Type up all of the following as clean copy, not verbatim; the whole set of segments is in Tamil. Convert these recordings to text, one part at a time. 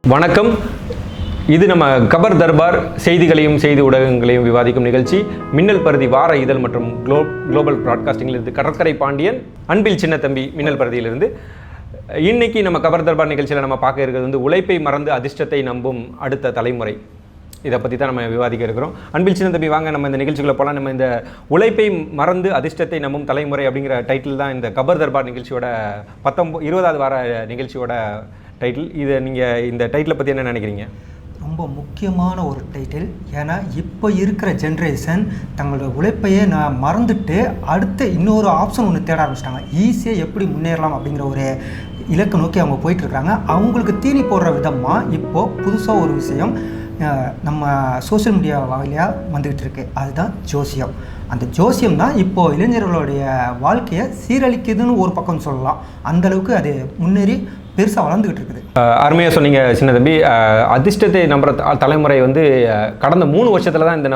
வணக்கம். இது நம்ம கபர் தர்பார் செய்திகளையும் செய்தி ஊடகங்களையும் விவாதிக்கும் நிகழ்ச்சி. மின்னல் பருதி வார இதழ் மற்றும் குளோபல் பிராட்காஸ்டிங்கிலிருந்து கடற்கரை பாண்டியன், அன்பில் சின்ன தம்பி மின்னல் பருதியிலிருந்து. இன்னைக்கு நம்ம கபர் தர்பார் நிகழ்ச்சியில் நம்ம பார்க்க இருக்கிறது வந்து உழைப்பை மறந்து அதிர்ஷ்டத்தை நம்பும் அடுத்த தலைமுறை. இதை பற்றி தான் நம்ம விவாதிக்க இருக்கிறோம். அன்பில் சின்ன தம்பி, வாங்க நம்ம இந்த நிகழ்ச்சிக்குள்ளே போகலாம். நம்ம இந்த உழைப்பை மறந்து அதிர்ஷ்டத்தை நம்பும் தலைமுறை அப்படிங்கிற டைட்டில் தான் இந்த கபர் தர்பார் நிகழ்ச்சியோட 20வது வார நிகழ்ச்சியோட டைட்டில். இதை நீங்கள் இந்த டைட்டிலை பற்றி என்ன நினைக்கிறீங்க? ரொம்ப முக்கியமான ஒரு டைட்டில். ஏன்னா இப்போ இருக்கிற ஜென்ரேஷன் தங்களோட உழைப்பையே நான் மறந்துட்டு அடுத்த இன்னொரு ஆப்ஷன் ஒன்று தேட ஆரம்பிச்சிட்டாங்க. ஈஸியாக எப்படி முன்னேறலாம் அப்படிங்கிற ஒரு இலக்கை நோக்கி அவங்க போயிட்டுருக்காங்க. அவங்களுக்கு தீனி போடுற விதமாக இப்போது புதுசாக ஒரு விஷயம் நம்ம சோஷியல் மீடியா வகையாக வந்துக்கிட்டு இருக்கு. அதுதான் ஜோசியம். அந்த ஜோசியம் தான் இப்போது இளைஞர்களுடைய வாழ்க்கையை சீரழிக்குதுன்னு ஒரு பக்கம் சொல்லலாம். அந்தளவுக்கு அது முன்னேறி பெருசாக வளர்ந்துக்கிட்டு இருக்குது. அருமையாக சொன்னீங்க சின்ன தம்பி. அதிர்ஷ்டத்தை நம்புற தலைமுறை வந்து கடந்த 3 வருஷத்தில் தான் இந்த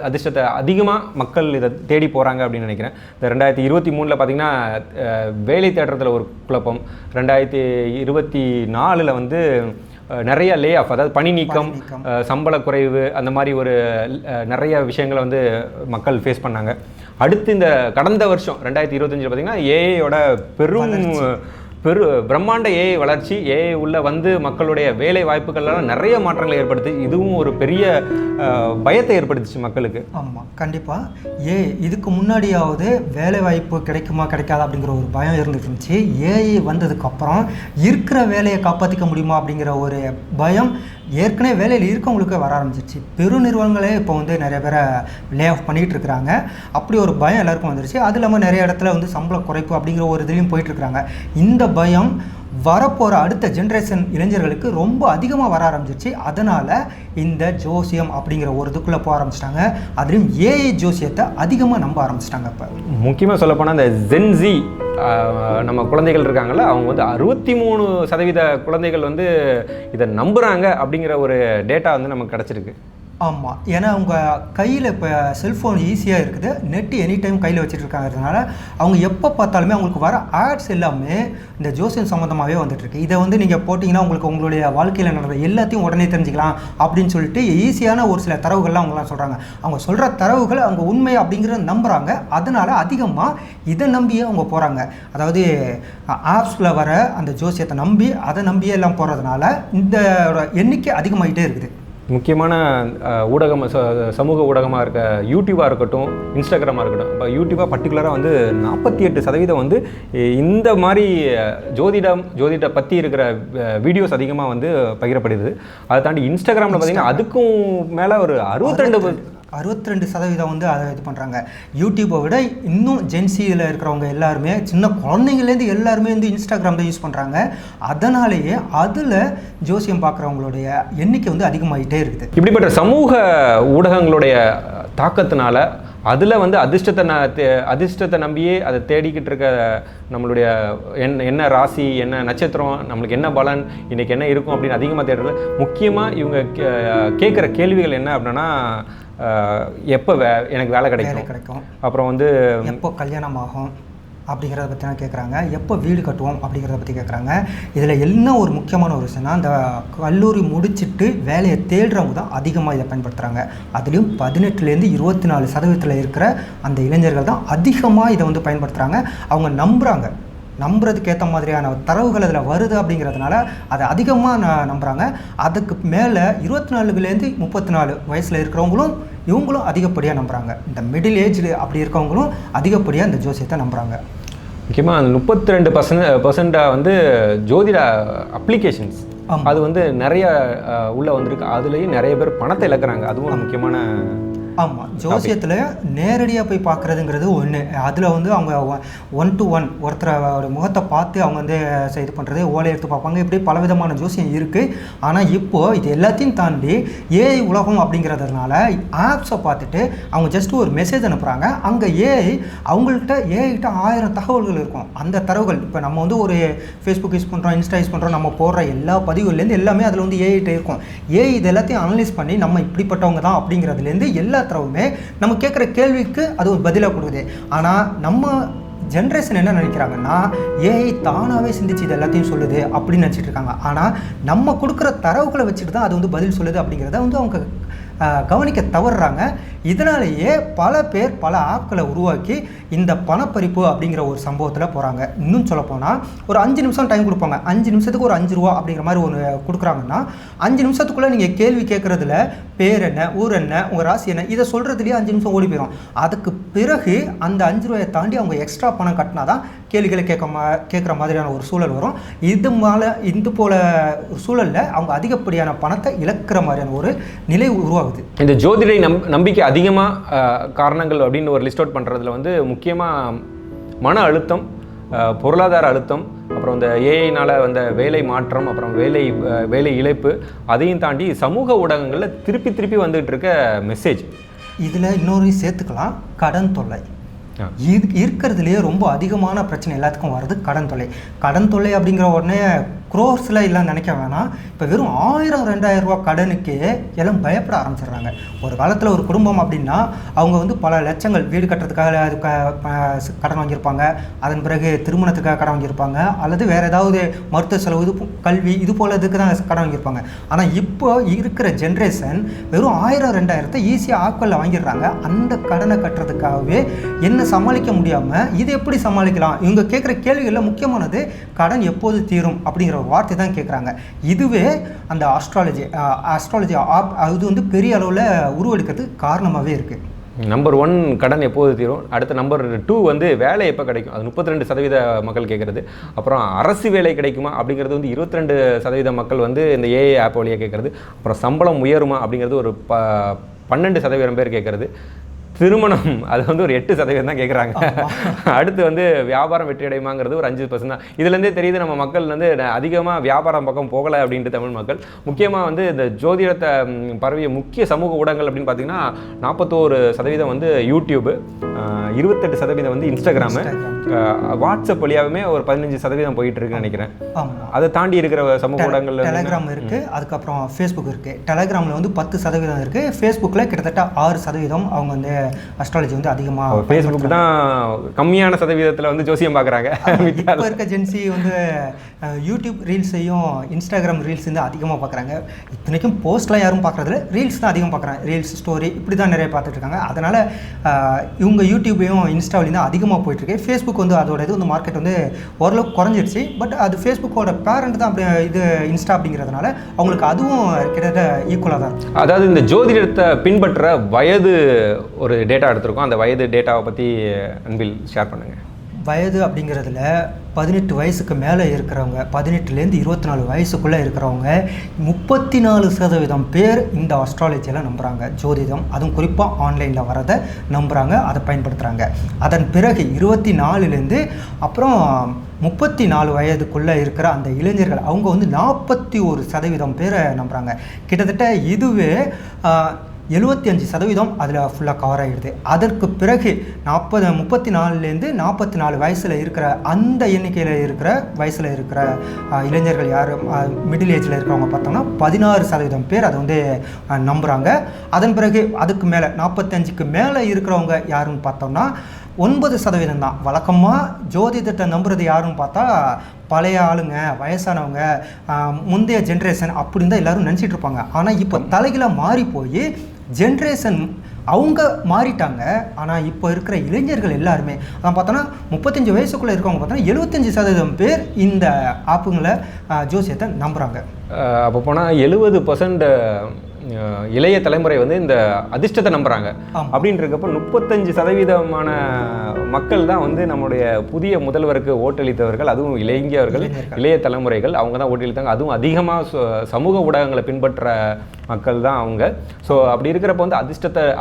அதிர்ஷ்டத்தை அதிகமாக மக்கள் இதை தேடி போகிறாங்க அப்படின்னு நினைக்கிறேன். இந்த 2023 பார்த்திங்கன்னா வேலை தேடுறதுல ஒரு குழப்பம், 2024 வந்து நிறைய லே ஆஃப், அதாவது பணி நீக்கம், சம்பள குறைவு, அந்த மாதிரி ஒரு நிறைய விஷயங்களை வந்து மக்கள் ஃபேஸ் பண்ணாங்க. அடுத்து இந்த கடந்த வருஷம் 2025 பார்த்திங்கன்னா ஏஐயோட பிரம்மாண்ட ஏஐ வளர்ச்சி, ஏஐ உள்ள வந்து மக்களுடைய வேலை வாய்ப்புகள்லாம் நிறைய மாற்றங்களை ஏற்படுத்தி இதுவும் ஒரு பெரிய பயத்தை ஏற்படுத்துச்சு மக்களுக்கு. ஆமாம், கண்டிப்பாக. இதுக்கு முன்னாடியாவது வேலை வாய்ப்பு கிடைக்குமா கிடைக்காதா அப்படிங்கிற ஒரு பயம் இருந்துட்டு இருந்துச்சு. ஏஐ வந்ததுக்கப்புறம் இருக்கிற வேலையை காப்பாற்றிக்க முடியுமா அப்படிங்கிற ஒரு பயம் ஏற்கனவே வேலையில் இருக்கவங்களுக்கு வர ஆரம்பிச்சிருச்சு. பெருநிறுவனங்களே இப்போ வந்து நிறைய பேரை லே ஆஃப் பண்ணிகிட்டு இருக்கிறாங்க. அப்படி ஒரு பயம் எல்லாருக்கும் வந்துருச்சு. அது இல்லாமல் நிறைய இடத்துல வந்து சம்பள குறைப்பு அப்படிங்கிற ஒரு இதுலேயும் போயிட்டுருக்குறாங்க. இந்த பயம் வரப்போகிற அடுத்த ஜென்ரேஷன் இளைஞர்களுக்கு ரொம்ப அதிகமாக வர ஆரம்பிச்சிருச்சு. அதனால் இந்த ஜோசியம் அப்படிங்கிற ஒரு இதுக்குள்ளே போக ஆரம்பிச்சிட்டாங்க. அதுலேயும் ஏஐ ஜோசியத்தை அதிகமாக நம்ப ஆரம்பிச்சிட்டாங்க. இப்போ முக்கியமாக சொல்லப்போனால் இந்த ஜென்ஸி நம்ம குழந்தைகள் இருக்காங்கல்ல, அவங்க வந்து 63% குழந்தைகள் வந்து இதை நம்புகிறாங்க அப்படிங்கிற ஒரு டேட்டா வந்து நமக்கு கிடச்சிருக்கு. ஆமாம், ஏன்னா அவங்க கையில் இப்போ செல்ஃபோன் ஈஸியாக இருக்குது, நெட்டு எனி டைம் கையில் வச்சுட்ருக்காங்கிறதுனால அவங்க எப்போ பார்த்தாலுமே அவங்களுக்கு வர ஆட்ஸ் எல்லாமே இந்த ஜோசியம் சம்மந்தமாகவே வந்துட்டுருக்கு. இதை வந்து நீங்கள் போட்டிங்கன்னா உங்களுக்கு உங்களுடைய வாழ்க்கையில் நடந்த எல்லாத்தையும் உடனே தெரிஞ்சுக்கலாம் அப்படின்னு சொல்லிட்டு ஈஸியான ஒரு சில தரவுகள்லாம் அவங்களாம் சொல்கிறாங்க. அவங்க சொல்கிற தரவுகள் அவங்க உண்மை அப்படிங்கிறத நம்புகிறாங்க. அதனால் அதிகமாக இதை நம்பியே அவங்க போகிறாங்க. அதாவது ஆப்ஸில் வர அந்த ஜோசியத்தை நம்பி அதை நம்பியே எல்லாம் போகிறதுனால இந்த எண்ணிக்கை அதிகமாகிட்டே இருக்குது. முக்கியமான ஊடகம், சமூக ஊடகமாக இருக்க யூடியூபாக இருக்கட்டும், இன்ஸ்டாகிராமாக இருக்கட்டும். இப்போ யூடியூபாக பர்டிகுலராக வந்து 48% வந்து இந்த மாதிரி ஜோதிட பற்றி இருக்கிற வீடியோஸ் அதிகமாக வந்து பகிரப்படுது. அதை தாண்டி இன்ஸ்டாகிராமில் பார்த்திங்கன்னா அதுக்கும் மேலே ஒரு 62% வந்து அதை இது பண்ணுறாங்க. யூடியூப்பை விட இன்னும் ஜென்சியில் இருக்கிறவங்க எல்லாருமே, சின்ன குழந்தைங்கள்லேருந்து எல்லாருமே வந்து இன்ஸ்டாகிராம் தான் யூஸ் பண்ணுறாங்க. அதனாலேயே அதில் ஜோசியம் பார்க்குறவங்களுடைய எண்ணிக்கை வந்து அதிகமாகிட்டே இருக்குது. இப்படிப்பட்ட சமூக ஊடகங்களுடைய தாக்கத்தினால அதில் வந்து அதிர்ஷ்டத்தை நம்பியே அதை தேடிக்கிட்டு இருக்க நம்மளுடைய என்ன ராசி, என்ன நட்சத்திரம், நம்மளுக்கு என்ன பலன், இன்றைக்கி என்ன இருக்கும் அப்படின்னு அதிகமாக தேடுறது. முக்கியமாக இவங்க கேட்குற கேள்விகள் என்ன அப்படின்னா, எப்போ எனக்கு வேலை கிடைக்கும், அப்புறம் வந்து எப்போ கல்யாணம் ஆகும் அப்படிங்கிறத பற்றி தான் கேட்குறாங்க, எப்போ வீடு கட்டுவோம் அப்படிங்கிறத பற்றி கேட்குறாங்க. இதில் என்ன ஒரு முக்கியமான ஒரு விஷயம்னா, இந்த கல்லூரி முடிச்சுட்டு வேலையை தேடுறவங்க தான் அதிகமாக இதை பயன்படுத்துகிறாங்க. அதுலேயும் 18லேருந்து 24% இருக்கிற அந்த இளைஞர்கள் தான் அதிகமாக இதை வந்து பயன்படுத்துகிறாங்க. அவங்க நம்புறதுக்கு ஏற்ற மாதிரியான தரவுகள் அதில் வருது அப்படிங்கிறதுனால அதை அதிகமாக நம்புகிறாங்க. அதுக்கு மேலே 24லேருந்து 34 வயசில் இருக்கிறவங்களும் இவங்களும் அதிகப்படியாக நம்புகிறாங்க. இந்த மிடில் ஏஜ் அப்படி இருக்கவங்களும் அதிகப்படியாக இந்த ஜோசியத்தை நம்புகிறாங்க. முக்கியமாக அந்த 32% வந்து ஜோதிட அப்ளிகேஷன்ஸ், அது வந்து நிறைய உள்ளே வந்திருக்கு. அதுலேயும் நிறைய பேர் பணத்தை இழக்கிறாங்க. அதுவும் முக்கியமான. ஆமாம், ஜோசியத்தில் நேரடியாக போய் பார்க்குறதுங்கிறது ஒன்று. அதில் வந்து அவங்க 1-to-1 ஒருத்தரோட முகத்தை பார்த்து அவங்க வந்து இது பண்ணுறது, ஓலை எடுத்து பார்ப்பாங்க. இப்படி பலவிதமான ஜோசியம் இருக்குது. ஆனால் இப்போது இது எல்லாத்தையும் தாண்டி ஏஐ உலகம் அப்படிங்கிறதுனால ஆப்ஸை பார்த்துட்டு அவங்க ஜஸ்ட் ஒரு மெசேஜ் அனுப்புகிறாங்க. அங்கே ஏஐகிட்ட 1000 தகவல்கள் இருக்கும். அந்த தரவுகள் இப்போ நம்ம வந்து ஒரு ஃபேஸ்புக் யூஸ் பண்ணுறோம், இன்ஸ்டா யூஸ் பண்ணுறோம், நம்ம போடுற எல்லா பதிவுலேருந்து எல்லாமே அதில் வந்து ஏஐகிட்ட இருக்கும். ஏஐ இது எல்லாத்தையும் அனலைஸ் பண்ணி நம்ம இப்படிப்பட்டவங்க தான் அப்படிங்கிறதுலேருந்து எல்லா தரவுமே நம்ம கேட்குற கேள்விக்கு அது ஒரு பதிலாக கொடுக்குது. ஆனால் நம்ம ஜென்ரேஷன் என்ன நினைக்கிறாங்கன்னா ஏஐ தானாகவே சிந்திச்சு இது எல்லாத்தையும் சொல்லுது அப்படின்னு நினச்சிட்டு இருக்காங்க. ஆனால் நம்ம கொடுக்குற தரவுகளை வச்சுட்டு தான் அது வந்து பதில் சொல்லுது அப்படிங்கிறத வந்து அவங்க கவனிக்க தவறுறாங்க. இதனாலேயே பல பேர் பல ஆப்களை உருவாக்கி இந்த பணப்பறிப்பு அப்படிங்கிற ஒரு சம்பவத்தில் போகிறாங்க. இன்னும் சொல்லப்போனால் ஒரு 5 நிமிஷம் டைம் கொடுப்பாங்க. 5 நிமிஷத்துக்கு ஒரு 5 ரூபா அப்படிங்கிற மாதிரி ஒன்று கொடுக்குறாங்கன்னா 5 நிமிஷத்துக்குள்ளே நீங்கள் கேள்வி கேட்குறதுல பேர் என்ன, ஊர் என்ன, உங்கள் ராசி என்ன, இதை சொல்கிறதுலேயே 5 நிமிஷம் ஓடி போயிடும். அதுக்கு பிறகு அந்த 5 ரூபாயை தாண்டி அவங்க எக்ஸ்ட்ரா பணம் கட்டினா தான் கேள்விகளை கேட்குற மாதிரியான ஒரு சூழல் வரும். இது போல் சூழலில் அவங்க அதிகப்படியான பணத்தை இழக்கிற மாதிரியான ஒரு நிலை உருவாகுது. இந்த ஜோதிட நம்பிக்கை அதிகமாக காரணங்கள் அப்படின்னு ஒரு லிஸ்ட் அவுட் பண்ணுறதுல வந்து முக்கியமாக மன அழுத்தம், பொருளாதார அழுத்தம், அப்புறம் இந்த ஏஐனால் வந்த வேலை மாற்றம், அப்புறம் வேலை இழப்பு, அதையும் தாண்டி சமூக ஊடகங்களில் திருப்பி வந்துகிட்டு இருக்க மெசேஜ். இதில் இன்னொரு சேர்த்துக்கலாம், கடன் தொல்லை. இது இருக்கிறதுலேயே ரொம்ப அதிகமான பிரச்சனை எல்லாத்துக்கும் வருது கடன் தொல்லை. கடன் தொல்லை அப்படிங்கிற உடனே க்ரோர்ஸில் எல்லாம் நினைக்க வேணாம். இப்போ வெறும் 1000-2000 ரூபா கடனுக்கு எல்லாம் பயப்பட ஆரம்பிச்சிடுறாங்க. ஒரு காலத்தில் ஒரு குடும்பம் அப்படின்னா அவங்க வந்து பல லட்சங்கள் வீடு கட்டுறதுக்காக கடன் வாங்கியிருப்பாங்க, அதன் பிறகு திருமணத்துக்காக கடன் வாங்கியிருப்பாங்க, அல்லது வேறு ஏதாவது மருத்துவ செலவு, கல்வி, இது போல் இதுக்கு தான் கடன் வாங்கியிருப்பாங்க. ஆனால் இப்போ இருக்கிற ஜென்ரேஷன் வெறும் 1000-2000 ஈஸியாக ஆட்களில் வாங்கிடுறாங்க. அந்த கடனை கட்டுறதுக்காகவே என்ன சமாளிக்க முடியாமல் இது எப்படி சமாளிக்கலாம், இவங்க கேட்குற கேள்விகளில் முக்கியமானது கடன் எப்போது தீரும் அப்படிங்கிற ஒரு வார்த்தை தான் கேட்குறாங்க. இதுவே அந்த ஆஸ்ட்ராலஜி அது வந்து பெரிய அளவில் உருவெடுக்கிறதுக்கு காரணமாகவே இருக்குது. நம்பர் 1 கடன் எப்போது தீரும், அடுத்த நம்பர் 2 வந்து வேலை எப்போ கிடைக்கும், அது 32% மக்கள் கேட்குறது. அப்புறம் அரசு வேலை கிடைக்குமா அப்படிங்கிறது வந்து 22% மக்கள் வந்து இந்த ஏஐ ஆப் வழியாக கேட்குறது. அப்புறம் சம்பளம் உயருமா அப்படிங்கிறது ஒரு 12% பேர் கேட்குறது. திருமணம் அது வந்து ஒரு 8% தான் கேட்குறாங்க. அடுத்து வந்து வியாபாரம் வெற்றி அடையுமாங்கிறது ஒரு 5% தான். இதுலேருந்தே தெரியுது நம்ம மக்கள் வந்து அதிகமாக வியாபாரம் பக்கம் போகலை அப்படின்ட்டு தமிழ் மக்கள். முக்கியமாக வந்து இந்த ஜோதிடத்தை பரவிய முக்கிய சமூக ஊடகங்கள் அப்படின்னு பார்த்தீங்கன்னா 41% வந்து யூடியூபு, 28% வந்து இன்ஸ்டாகிராமு, வாட்ஸ்அப் வழியாகவே ஒரு 15% போயிட்டு இருக்குன்னு நினைக்கிறேன். அதை தாண்டி இருக்கிற சமூக ஊடகங்கள் டெலகிராம் இருக்குது, அதுக்கப்புறம் ஃபேஸ்புக் இருக்குது. டெலகிராமில் வந்து 10% இருக்குது, ஃபேஸ்புக்கில் கிட்டத்தட்ட 6% அவங்க வந்து அஸ்ட்ராலஜி வந்து அதிகமாக. ஃபேஸ்புக் தான் கம்மியான சதவீதத்தில் வந்து ஜோசியம் பார்க்குறாங்க. இப்போ இருக்க ஜென்சி வந்து யூடியூப் ரீல்ஸையும் இன்ஸ்டாகிராம் ரீல்ஸ் வந்து அதிகமாக பார்க்குறாங்க. இத்தனைக்கும் போஸ்ட்லாம் யாரும் பார்க்குறதில்ல, ரீல்ஸ் தான் அதிகம் பார்க்குறாங்க. ரீல்ஸ், ஸ்டோரி இப்படி தான் நிறைய பார்த்துட்டு இருக்காங்க. அதனால் இவங்க யூடியூப்பையும் இன்ஸ்டாவிலையும் தான் அதிகமாக போயிட்டுருக்கு. ஃபேஸ்புக் வந்து அதோட இது வந்து மார்க்கெட் வந்து ஓரளவுக்கு குறைஞ்சிருச்சு. பட் அது ஃபேஸ்புக்கோட பேரண்ட் தான் அப்படி இது இன்ஸ்டா அப்படிங்கிறதுனால அவங்களுக்கு அதுவும் கிட்டத்தட்ட ஈக்குவலாக தான் இருக்குது. அதாவது இந்த ஜோதிடத்தை பின்பற்ற வயது ஒரு டேட்டா எடுத்திருக்கோம். அந்த வயது டேட்டாவை பற்றி அன்பில் ஷேர் பண்ணுங்கள். வயது அப்படிங்கிறதுல 18 வயசுக்கு மேலே இருக்கிறவங்க, 18லேருந்து 24 வயசுக்குள்ளே இருக்கிறவங்க 34% பேர் இந்த அஸ்ட்ராலஜியெல்லாம் நம்புகிறாங்க. ஜோதிடம், அதுவும் குறிப்பாக ஆன்லைனில் வரதை நம்புகிறாங்க, அதை பயன்படுத்துகிறாங்க. அதன் பிறகு 24லேருந்து அப்புறம் 34 வயதுக்குள்ளே இருக்கிற அந்த இளைஞர்கள் அவங்க வந்து 41% பேரை நம்புகிறாங்க. கிட்டத்தட்ட இதுவே 75% அதில் ஃபுல்லாக கவர் ஆகிடுது. அதற்கு பிறகு 34லேருந்து 44 வயசில் இருக்கிற அந்த எண்ணிக்கையில் இருக்கிற வயசில் இருக்கிற இளைஞர்கள் யார், மிடில் ஏஜில் இருக்கிறவங்க பார்த்தோம்னா 16% பேர் அதை வந்து நம்புகிறாங்க. அதன் பிறகு அதுக்கு மேலே 45க்கு மேலே இருக்கிறவங்க யாருன்னு பார்த்தோம்னா 9% தான். வழக்கமாக ஜோதிடத்தை நம்புறது யாருன்னு பார்த்தா பழைய ஆளுங்க, வயசானவங்க, முந்தைய ஜென்ரேஷன் அப்படின்னு தான் எல்லோரும் நினச்சிட்டு இருப்பாங்க. ஆனால் இப்போ தலைகளாக மாறி போய் ஜென்ரேஷன் அவங்க மாறிட்டாங்க. ஆனால் இப்போ இருக்கிற இளைஞர்கள் எல்லாருமே அதான் பார்த்தோன்னா 35 வயசுக்குள்ளே இருக்கவங்க பார்த்தோன்னா 75% பேர் இந்த ஆப்புங்களை ஜோசியத்தை நம்புகிறாங்க. அப்போ போனால் 70% இளைய தலைமுறை வந்து இந்த அதிர்ஷ்டத்தை நம்புகிறாங்க. அப்படின்றப்போ 35% மக்கள் தான் வந்து நம்முடைய புதிய முதல்வருக்கு ஓட்டளித்தவர்கள், அதுவும் இளைஞர்கள், இளைய தலைமுறைகள் அவங்க தான் ஓட்டளித்தாங்க. அதுவும் அதிகமாக சமூக ஊடகங்களை பின்பற்ற மக்கள் தான் அவங்க. ஸோ அப்படி இருக்கிறப்ப வந்து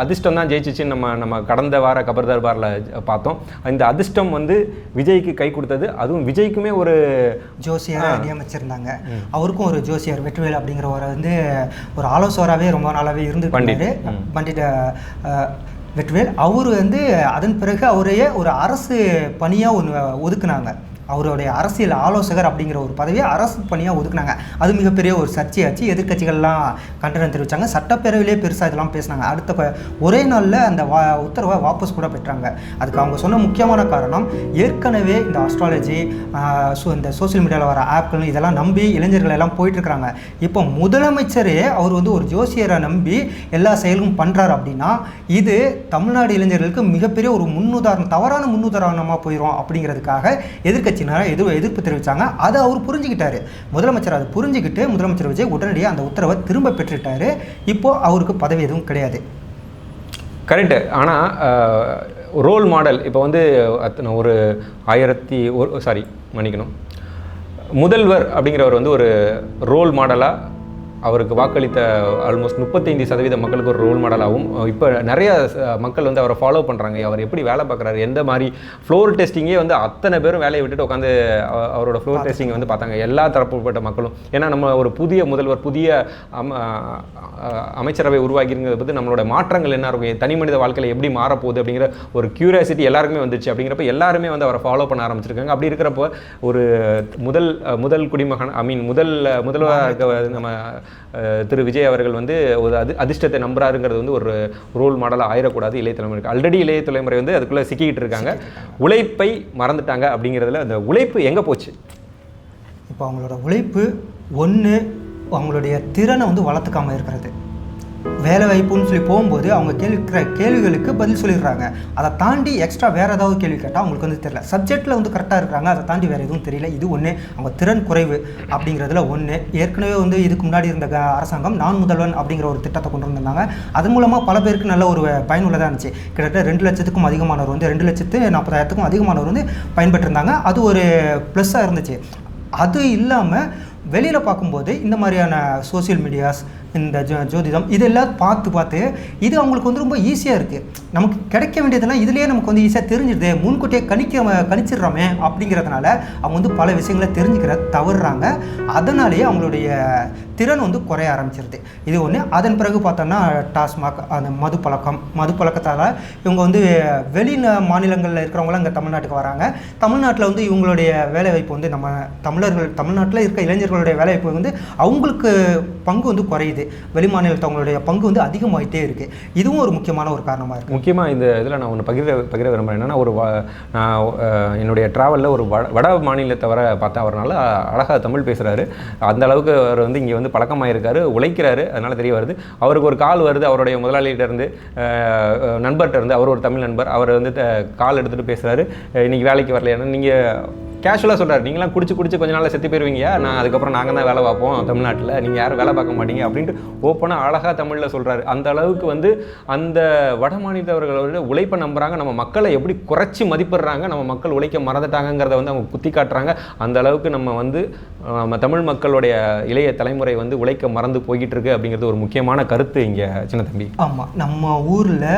அதிர்ஷ்டம் தான் ஜெயிச்சிச்சுன்னு நம்ம கடந்த வார கபர் தர்பாரில் பார்த்தோம். இந்த அதிர்ஷ்டம் வந்து விஜய்க்கு கை கொடுத்தது. அதுவும் விஜய்க்குமே ஒரு ஜோசியரை நியமிச்சிருந்தாங்க. அவருக்கும் ஒரு ஜோசியர் வெற்றிவேல் அப்படிங்கிறவரை வந்து ஒரு ஆலோசகராகவே ரொம்ப நாளாகவே இருந்து பண்டிட் வெற்றிவேல். அவர் வந்து அதன் பிறகு அவரையே ஒரு அரசு பணியாக ஒன்று ஒதுக்குனாங்க. அவருடைய அரசியல் ஆலோசகர் அப்படிங்கிற ஒரு பதவியை அரசு பணியாக ஒதுக்குனாங்க. அது மிகப்பெரிய ஒரு சர்ச்சையாச்சு. எதிர்க்கட்சிகள்லாம் கண்டனம் தெரிவித்தாங்க. சட்டப்பேரவையிலே பெருசாக இதெல்லாம் பேசினாங்க. அடுத்த ஒரே நாளில் அந்த உத்தரவை வாபஸ் கூட பெற்றாங்க. அதுக்கு அவங்க சொன்ன முக்கியமான காரணம், ஏற்கனவே இந்த அஸ்ட்ராலஜி இந்த சோசியல் மீடியாவில் வர ஆப்கள் இதெல்லாம் நம்பி இளைஞர்கள் எல்லாம் போயிட்டுருக்காங்க. இப்போ முதலமைச்சரே அவர் வந்து ஒரு ஜோசியரை நம்பி எல்லா செயலும் பண்ணுறாரு அப்படின்னா இது தமிழ்நாடு இளைஞர்களுக்கு மிகப்பெரிய ஒரு தவறான முன்னுதாரணமாக போயிடும் அப்படிங்கிறதுக்காக எதிர்க்கட்சியினரை எதிர்ப்பு தெரிவித்தாங்க. அதை அவர் புரிஞ்சுக்கிட்டாரு. முதலமைச்சர் அதை புரிஞ்சுக்கிட்டு முதலமைச்சர் விஜய் உடனடியாக அந்த உத்தரவை திரும்ப பெற்றுட்டாரு. இப்போது அவருக்கு பதவி எதுவும் கிடையாது. கரெக்டு. ஆனால் ரோல் மாடல் இப்போ வந்து ஒரு முதல்வர் அப்படிங்கிறவர் வந்து ஒரு ரோல் மாடலாக அவருக்கு வாக்களித்த ஆல்மோஸ்ட் 35% மக்களுக்கு ஒரு ரோல் மாடலாகவும் இப்போ நிறைய மக்கள் வந்து அவரை ஃபாலோ பண்ணுறாங்க. அவர் எப்படி வேலை பார்க்குறாரு, எந்த மாதிரி ஃப்ளோர் டெஸ்டிங்கே வந்து அத்தனை பேரும் வேலையை விட்டுட்டு உட்காந்து அவரோட ஃப்ளோர் டெஸ்டிங்கை வந்து பார்த்தாங்க எல்லா தரப்புப்பட்ட மக்களும். ஏன்னா நம்ம ஒரு புதிய முதல்வர், புதிய அமைச்சரவை உருவாக்கிங்கிறத பற்றி நம்மளோட மாற்றங்கள் என்ன இருக்கும், தனி மனித வாழ்க்கையில் எப்படி மாறப்போகுது அப்படிங்கிற ஒரு கியூரியாசிட்டி எல்லாருக்குமே வந்துச்சு. அப்படிங்கிறப்ப எல்லாருமே வந்து அவரை ஃபாலோ பண்ண ஆரம்பிச்சிருக்காங்க. அப்படி இருக்கிறப்போ ஒரு முதல் குடிமகன் முதல்வராக நம்ம திரு விஜய் அவர்கள் வந்து ஒரு அதிர்ஷ்டத்தை நம்புறாருங்கிறது வந்து ஒரு ரோல் மாடலாக ஆயிடக்கூடாது இளைய தலைமுறைக்கு. ஆல்ரெடி இளைய தலைமுறை வந்து அதுக்குள்ளே சிக்கிக்கிட்டு இருக்காங்க. உழைப்பை மறந்துட்டாங்க. அப்படிங்கிறதுல அந்த உழைப்பு எங்கே போச்சு? இப்போ அவங்களோட உழைப்பு ஒன்று, அவங்களுடைய திறனை வந்து வளர்த்துக்காமல் இருக்கிறது. வேலை வாய்ப்புன்னு சொல்லி போகும்போது அவங்க கேட்குற கேள்விகளுக்கு பதில் சொல்லிடுறாங்க. அதை தாண்டி எக்ஸ்ட்ரா வேறு ஏதாவது கேள்வி கேட்டால் அவங்களுக்கு வந்து தெரியல. சப்ஜெக்டில் வந்து கரெக்டாக இருக்கிறாங்க, அதை தாண்டி வேறு எதுவும் தெரியல. இது ஒன்று, அவங்க திறன் குறைவு அப்படிங்கிறதுல ஒன்று. ஏற்கனவே வந்து இதுக்கு முன்னாடி இருந்த அரசாங்கம் நான் முதல்வன் அப்படிங்கிற ஒரு திட்டத்தை கொண்டு வந்திருந்தாங்க. அதன் மூலமாக பல பேருக்கு நல்ல ஒரு பயனுள்ளதாக இருந்துச்சு. கிட்டத்தட்ட 2 லட்சத்துக்கும் அதிகமானவர் வந்து 2,40,000க்கும் அதிகமானவர் வந்து பயன்பெற்றிருந்தாங்க. அது ஒரு ப்ளஸ்ஸாக இருந்துச்சு. அது இல்லாமல் வெளியில் பார்க்கும்போது இந்த மாதிரியான சோசியல் மீடியாஸ், இந்த ஜோதிடம் இதெல்லாம் பார்த்து இது அவங்களுக்கு வந்து ரொம்ப ஈஸியாக இருக்குது. நமக்கு கிடைக்க வேண்டியதெல்லாம் இதுலேயே நமக்கு வந்து ஈஸியாக தெரிஞ்சிடுது, முன்கூட்டியே கணிச்சிடுறோமே அப்படிங்கிறதுனால அவங்க வந்து பல விஷயங்களை தெரிஞ்சுக்கிற தவறுறாங்க. அதனாலேயே அவங்களுடைய திறன் வந்து குறைய ஆரம்பிச்சிருது. இது ஒன்று. அதன் பிறகு பார்த்தோன்னா டாஸ்மாக், அந்த மது பழக்கத்தால் இவங்க வந்து வெளி மாநிலங்களில் இருக்கிறவங்களாம் இங்கே தமிழ்நாட்டுக்கு வராங்க. தமிழ்நாட்டில் வந்து இவங்களுடைய வேலைவாய்ப்பு வந்து நம்ம தமிழ்நாட்டில் இருக்க இளைஞர்களுடைய வேலைவாய்ப்பு வந்து அவங்களுக்கு பங்கு வந்து குறையுது. வெளி மாநிலத்தவங்களுடைய பங்கு வந்து அதிகமாகிட்டே இருக்குது. இதுவும் ஒரு முக்கியமான ஒரு காரணமாக இருக்குது. முக்கியமாக இந்த இதில் நான் ஒன்று பகிர விரும்புகிறேன். என்னென்னா நான் என்னுடைய ட்ராவலில் ஒரு வட மாநிலத்தை வர பார்த்தா அவர்னால அழகாக தமிழ் பேசுகிறாரு. அந்த அளவுக்கு அவர் வந்து இங்கே வந்து பழக்கமாக இருக்காரு, உழைக்கிறாரு. அதனால் தெரிய வருது. அவருக்கு ஒரு கால் வருது அவருடைய முதலாளிகிட்ட இருந்து, நண்பர்கிட்ட இருந்து. அவர் ஒரு தமிழ் நண்பர். அவர் வந்து கால் எடுத்துகிட்டு பேசுகிறாரு. இன்றைக்கி வேலைக்கு வரல. ஏன்னா நீங்கள் கேஷுவலாக சொல்கிறார், நீங்களாம் குடிச்சு கொஞ்ச நாளில் செத்து போயிருவீங்க, அதுக்கப்புறம் நாங்கள் தான் வேலை பார்ப்போம் தமிழ்நாட்டில், நீங்கள் யாரும் வேலை பார்க்க மாட்டீங்க அப்படின்ட்டு ஓப்பனாக அழகாக தமிழில் சொல்கிறாரு. அந்த அளவுக்கு வந்து அந்த வட மாநிலத்தவர்களோட உழைப்பை நம்புகிறாங்க. நம்ம மக்களை எப்படி குறைச்சி மதிப்பிடுறாங்க, நம்ம மக்கள் உழைக்க மறந்துட்டாங்கிறத வந்து அவங்க குத்தி காட்டுறாங்க. அந்த அளவுக்கு நம்ம தமிழ் மக்களுடைய இளைய தலைமுறை வந்து உழைக்க மறந்து போய்கிட்டு இருக்கு அப்படிங்கிறது ஒரு முக்கியமான கருத்து இங்கே சின்ன தம்பி. ஆமாம், நம்ம ஊரில்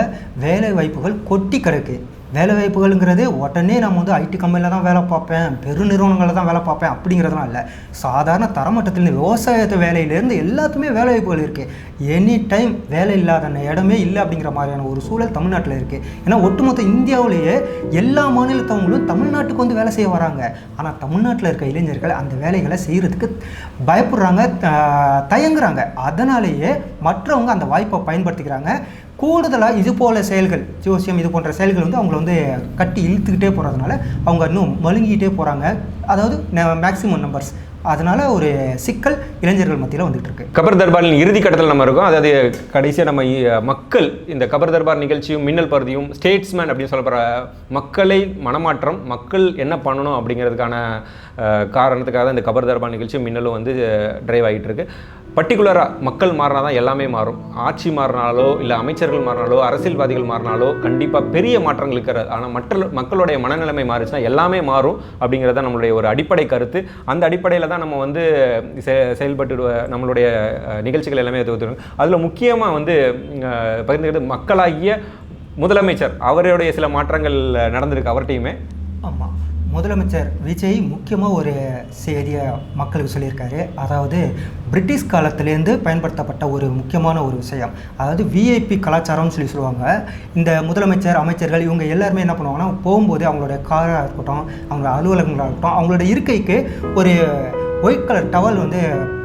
வேலை வாய்ப்புகள் கொட்டி கிடக்கு. வேலை வாய்ப்புகள்ங்கிறது உடனே நம்ம வந்து ஐடி கம்பெனியில் தான் வேலை பார்ப்பேன், பெருநிறுவனங்களில் தான் வேலை பார்ப்பேன் அப்படிங்கிறதுலாம் இல்லை. சாதாரண தரமட்டத்தில் விவசாயத்து வேலையிலேருந்து எல்லாத்துமே வேலை வாய்ப்புகள் இருக்குது. எனி டைம் வேலை இல்லாத இடமே இல்லை அப்படிங்கிற மாதிரியான ஒரு சூழல் தமிழ்நாட்டில் இருக்குது. ஏன்னா ஒட்டுமொத்த இந்தியாவிலேயே எல்லா மாநிலத்தவங்களும் தமிழ்நாட்டுக்கு வந்து வேலை செய்ய வராங்க. ஆனால் தமிழ்நாட்டில் இருக்க இளைஞர்கள் அந்த வேலைகளை செய்கிறதுக்கு பயப்படுறாங்க, தயங்குறாங்க. அதனாலேயே மற்றவங்க அந்த வாய்ப்பை பயன்படுத்திக்கிறாங்க. கூடுதலாக இது போல் செயல்கள், ஜோசியம் இது போன்ற செயல்கள் வந்து அவங்கள வந்து கட்டி இழுத்துக்கிட்டே போகிறதுனால அவங்க இன்னும் மழுங்கிக்கிட்டே போகிறாங்க. அதாவது மேக்ஸிமம் நம்பர்ஸ். அதனால் ஒரு சிக்கல் இளைஞர்கள் மத்தியில் வந்துட்டு இருக்கு. கபர் தர்பாரின் இறுதி கட்டத்தில் நம்ம இருக்கோம். அதாவது கடைசியாக நம்ம மக்கள் இந்த கபர் தர்பார் நிகழ்ச்சியும் மின்னல் பருதியும் ஸ்டேட்ஸ்மேன் அப்படின்னு சொல்லப்படுற மக்களை மனமாற்றம், மக்கள் என்ன பண்ணணும் அப்படிங்கிறதுக்கான காரணத்துக்காக தான் இந்த கபர் தர்பார் நிகழ்ச்சியும் மின்னலும் வந்து டிரைவ் ஆகிட்டு இருக்கு. பர்டிகுலராக மக்கள் மாறினா தான் எல்லாமே மாறும். ஆட்சி மாறினாலோ இல்லை அமைச்சர்கள் மாறினாலோ அரசியல்வாதிகள் மாறினாலோ கண்டிப்பாக பெரிய மாற்றங்கள் இருக்கிறது. ஆனால் மக்களுடைய மனநிலைமை மாறிச்சுன்னா எல்லாமே மாறும் அப்படிங்கிறது தான் நம்மளுடைய ஒரு அடிப்படை கருத்து. அந்த அடிப்படையில் தான் நம்ம வந்து செயல்பட்டு நம்மளுடைய நிகழ்ச்சிகள் எல்லாமே தொகுத்துருவோம். அதில் முக்கியமாக வந்து பகிர்ந்துக்கிறது மக்களாகிய முதலமைச்சர் அவருடைய சில மாற்றங்கள் நடந்திருக்கு அவர்கிட்டையுமே. ஆமாம், முதலமைச்சர் விஜய் முக்கியமாக ஒரு செய்தியை மக்களுக்கு சொல்லியிருக்காரு. அதாவது பிரிட்டிஷ் காலத்திலேருந்து பயன்படுத்தப்பட்ட ஒரு முக்கியமான ஒரு விஷயம், அதாவது விஐபி கலாச்சாரம்னு சொல்லுவாங்க. இந்த முதலமைச்சர், அமைச்சர்கள் இவங்க எல்லாருமே என்ன பண்ணுவாங்கன்னா, போகும்போது அவங்களோட காராக இருக்கட்டும், அவங்களோட அலுவலகங்களாக இருக்கட்டும், அவங்களோட இருக்கைக்கு ஒரு ஒயிட் கலர் டவல் வந்து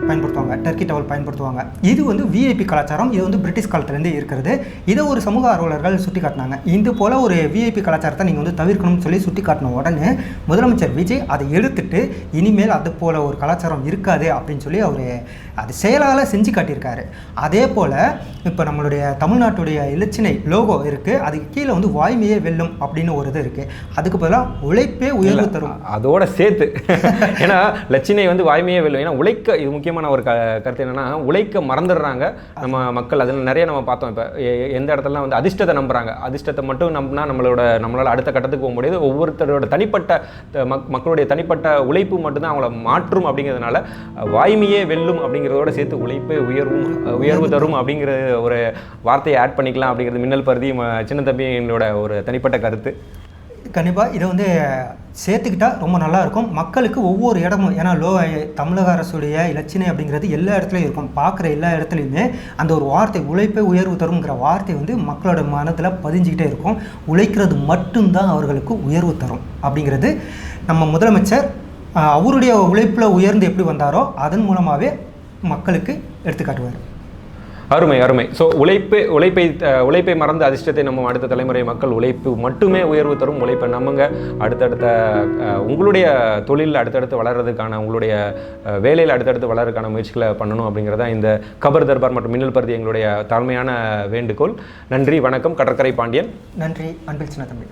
பயன்படுத்துவாங்க, டர்க்கி டவல் பயன்படுத்துவாங்க. இது வந்து விஐபி கலாச்சாரம். இது வந்து பிரிட்டிஷ் காலத்துலேருந்து இருக்கிறது. இதை ஒரு சமூக ஆர்வலர்கள் சுட்டி காட்டினாங்க. இது போல் ஒரு விஐபி கலாச்சாரத்தை நீங்கள் வந்து தவிர்க்கணும்னு சொல்லி சுட்டி காட்டின உடனே முதலமைச்சர் விஜய் அதை எடுத்துட்டு இனிமேல் அது போல் ஒரு கலாச்சாரம் இருக்காது அப்படின்னு சொல்லி அவர் அது செயலால் செஞ்சு காட்டியிருக்காரு. அதே போல் இப்போ நம்மளுடைய தமிழ்நாட்டுடைய இலச்சினை லோகோ இருக்குது, அதுக்கு கீழே வந்து வாய்மையே வெல்லும் அப்படின்னு ஒரு இது இருக்குது. அதுக்கு பதிலாக உழைப்பே உயர்வு தரும் அதோட சேர்த்து. ஏன்னா லட்சினை வந்து வாய்மையே வெல்லும். ஏன்னா உழைக்க, இது முக்கியமான ஒரு கருத்து என்னன்னா, உழைக்க மறந்துடுறாங்க நம்ம மக்கள். அதில் நிறைய நம்ம பார்த்தோம். இப்போ எந்த இடத்துலலாம் வந்து அதிர்ஷ்டத்தை நம்புறாங்க. அதிர்ஷ்டத்தை மட்டும் நம்பினா நம்மளால் அடுத்த கட்டத்துக்கு போக முடியாது. ஒவ்வொருத்தரோட தனிப்பட்ட மக்களுடைய தனிப்பட்ட உழைப்பு மட்டும்தான் அவங்கள மாற்றும். அப்படிங்கிறதுனால வாய்மையே வெல்லும் அப்படிங்கிறதோட சேர்த்து உழைப்பே உயர்வு தரும் அப்படிங்கிற ஒரு வார்த்தையை ஆட் பண்ணிக்கலாம். அப்படிங்கிறது மின்னல் பருதி சின்ன தம்பியோட ஒரு தனிப்பட்ட கருத்து. கண்டிப்பாக இதை வந்து சேர்த்துக்கிட்டால் ரொம்ப நல்லாயிருக்கும். மக்களுக்கு ஒவ்வொரு இடமும், ஏன்னா தமிழக அரசுடைய இலச்சினை அப்படிங்கிறது எல்லா இடத்துலையும் இருக்கும். பார்க்குற எல்லா இடத்துலையுமே அந்த ஒரு வார்த்தை உழைப்பே உயர்வு தரும்ங்கிற வார்த்தை வந்து மக்களோட மனத்தில் பதிஞ்சிக்கிட்டே இருக்கும். உழைக்கிறது மட்டும்தான் அவர்களுக்கு உயர்வு தரும் அப்படிங்கிறது நம்ம முதலமைச்சர் அவருடைய உழைப்பில் உயர்ந்து எப்படி வந்தாரோ அதன் மூலமாகவே மக்களுக்கு எடுத்துக்காட்டுவார். அருமை. ஸோ உழைப்பை மறந்து அதிர்ஷ்டத்தை நம்ம அடுத்த தலைமுறை மக்கள் உழைப்பு மட்டுமே உயர்வு தரும். உழைப்பை நம்புங்க. அடுத்தடுத்த உங்களுடைய தொழிலில் அடுத்தடுத்து வளர்கிறதுக்கான, உங்களுடைய வேலையில் அடுத்தடுத்து வளர்கிறதுக்கான முயற்சிகளை பண்ணணும் அப்படிங்கிறதா இந்த கபர் தர்பார் மற்றும் மின்னல் பருதி எங்களுடைய தாழ்மையான வேண்டுகோள். நன்றி, வணக்கம். கடற்கரை பாண்டியன். நன்றி, அன்பில் சின்ன தம்பி.